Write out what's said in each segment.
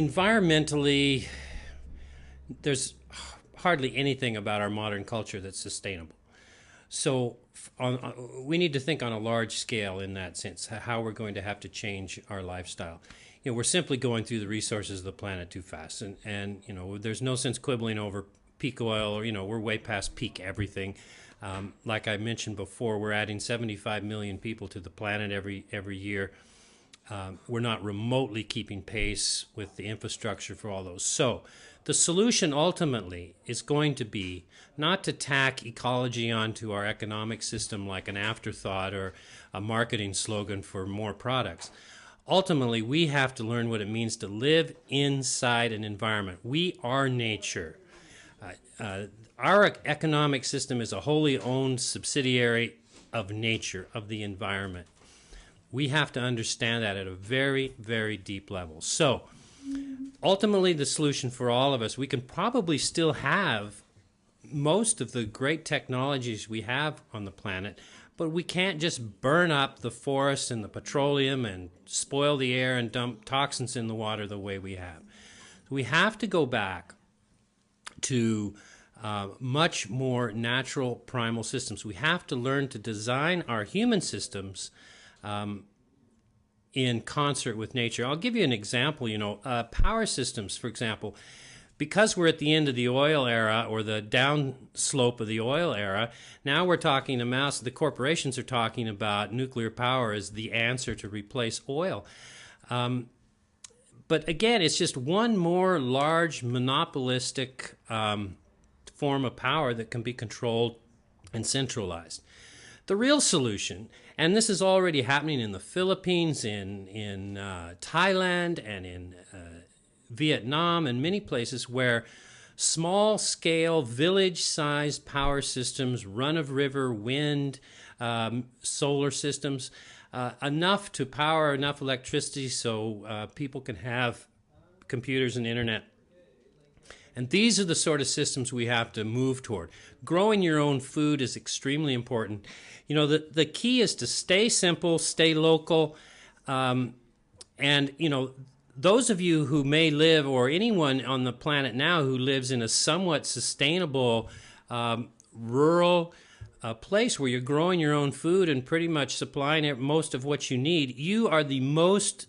environmentally, there's hardly anything about our modern culture that's sustainable. So we need to think on a large scale in that sense, how we're going to have to change our lifestyle. We're simply going through the resources of the planet too fast. And there's no sense quibbling over peak oil, or, we're way past peak everything. Like I mentioned before, we're adding 75 million people to the planet every year. We're not remotely keeping pace with the infrastructure for all those. So the solution ultimately is going to be not to tack ecology onto our economic system like an afterthought or a marketing slogan for more products. Ultimately, we have to learn what it means to live inside an environment. We are nature. Our economic system is a wholly owned subsidiary of nature, of the environment. We have to understand that at a very, very deep level. So ultimately, the solution for all of us, we can probably still have most of the great technologies we have on the planet, but we can't just burn up the forests and the petroleum and spoil the air and dump toxins in the water the way we have. We have to go back to much more natural primal systems. We have to learn to design our human systems in concert with nature. I'll give you an example. Power systems, for example, because we're at the end of the oil era, or the downslope of the oil era, now we're talking about, the corporations are talking about nuclear power as the answer to replace oil. But again, it's just one more large monopolistic form of power that can be controlled and centralized. The real solution, and this is already happening in the Philippines, in Thailand, and in Vietnam, and many places where small-scale, village-sized power systems, run-of-river wind, solar systems, enough to power enough electricity so people can have computers and internet. And these are the sort of systems we have to move toward. Growing your own food is extremely important. The key is to stay simple, stay local, and, those of you who may live, or anyone on the planet now who lives in a somewhat sustainable rural place where you're growing your own food and pretty much supplying most of what you need, you are the most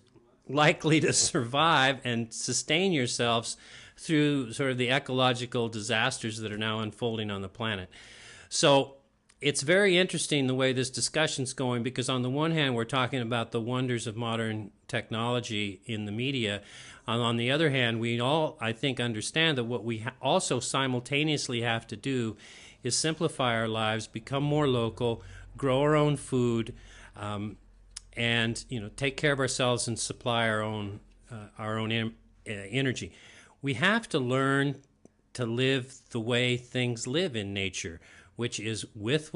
likely to survive and sustain yourselves through sort of the ecological disasters that are now unfolding on the planet. So it's very interesting the way this discussion's going, because on the one hand, we're talking about the wonders of modern technology in the media. And on the other hand, we all, I think, understand that what we also simultaneously have to do is simplify our lives, become more local, grow our own food, and take care of ourselves and supply our own energy. We have to learn to live the way things live in nature, which is with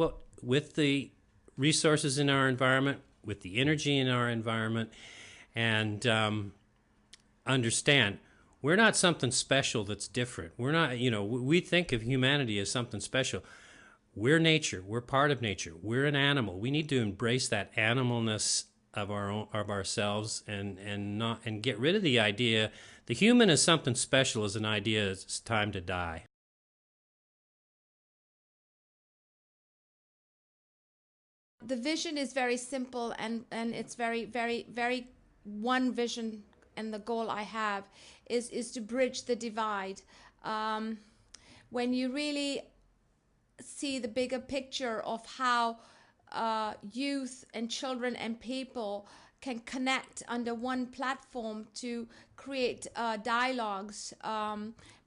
the resources in our environment, with the energy in our environment, and understand we're not something special that's different. We're not, we think of humanity as something special. We're nature. We're part of nature. We're an animal. We need to embrace that animalness of ourselves and get rid of the idea the human is something special as an idea. It's time to die. The vision is very simple, and it's very, very, very one vision, and the goal I have is to bridge the divide. When you really see the bigger picture of how youth and children and people can connect under one platform to create dialogues,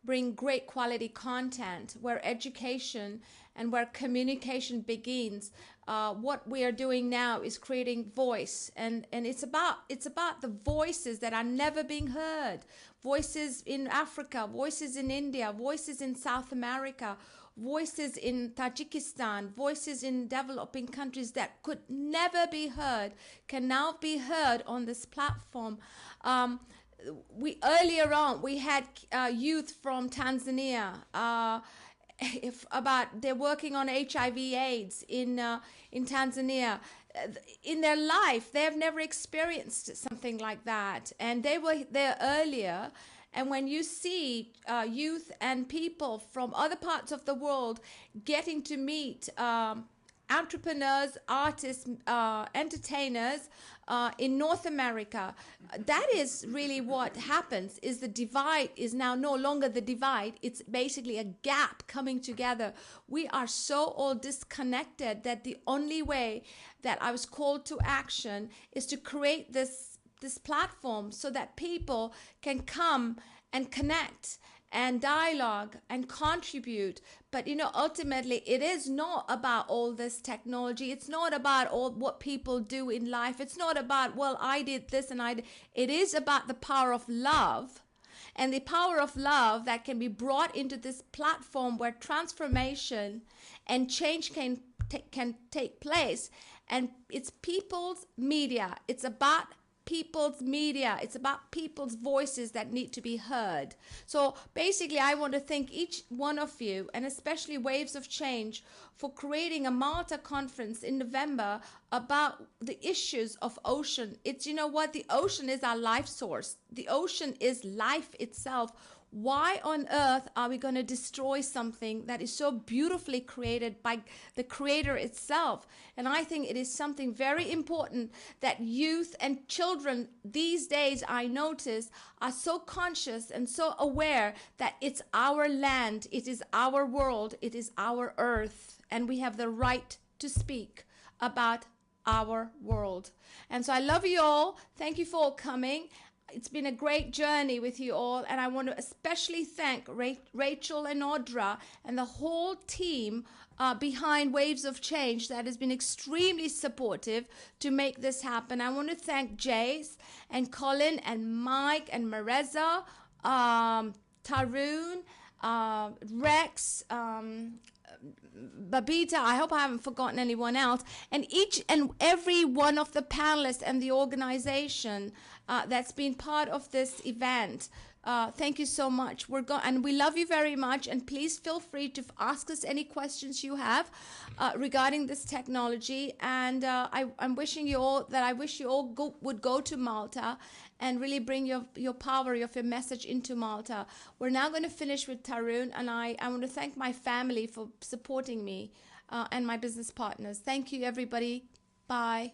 bring great quality content, where education and where communication begins. What we are doing now is creating voice, and it's about the voices that are never being heard. Voices in Africa, voices in India, voices in South America, voices in Tajikistan, voices in developing countries that could never be heard can now be heard on this platform. Earlier on we had youth from Tanzania. They're working on HIV/AIDS in Tanzania. In their life, they have never experienced something like that, and they were there earlier, And when you see youth and people from other parts of the world getting to meet entrepreneurs, artists, entertainers in North America, that is really what happens. Is the divide is now no longer the divide, it's basically a gap coming together. We are so all disconnected that the only way that I was called to action is to create this platform so that people can come and connect and dialogue and contribute. But ultimately it is not about all this technology. It's not about all what people do in life. It's not about, well, I did this and it is about the power of love, and the power of love that can be brought into this platform where transformation and change can take place. And it's people's media. It's about people's media. It's about people's voices that need to be heard. So basically, I want to thank each one of you, and especially Waves of Change, for creating a Malta conference in November about the issues of ocean. It's, the ocean is our life source. The ocean is life itself. Why on earth are we going to destroy something that is so beautifully created by the Creator itself? And I think it is something very important that youth and children these days, I notice, are so conscious and so aware that it's our land, it is our world, it is our earth, and we have the right to speak about our world. And so I love you all. Thank you for all coming. It's been a great journey with you all, and I want to especially thank Rachel and Audra and the whole team behind Waves of Change that has been extremely supportive to make this happen. I want to thank Jace and Colin and Mike and Mareza, Tarun, Rex, Babita, I hope I haven't forgotten anyone else, and each and every one of the panelists and the organization that's been part of this event. Thank you so much. And we love you very much, and please feel free to ask us any questions you have regarding this technology. And I'm wishing you all that I wish you all would go to Malta and really bring your power of your message into Malta. We're now going to finish with Tarun, and I want to thank my family for supporting me and my business partners. Thank you, everybody. Bye.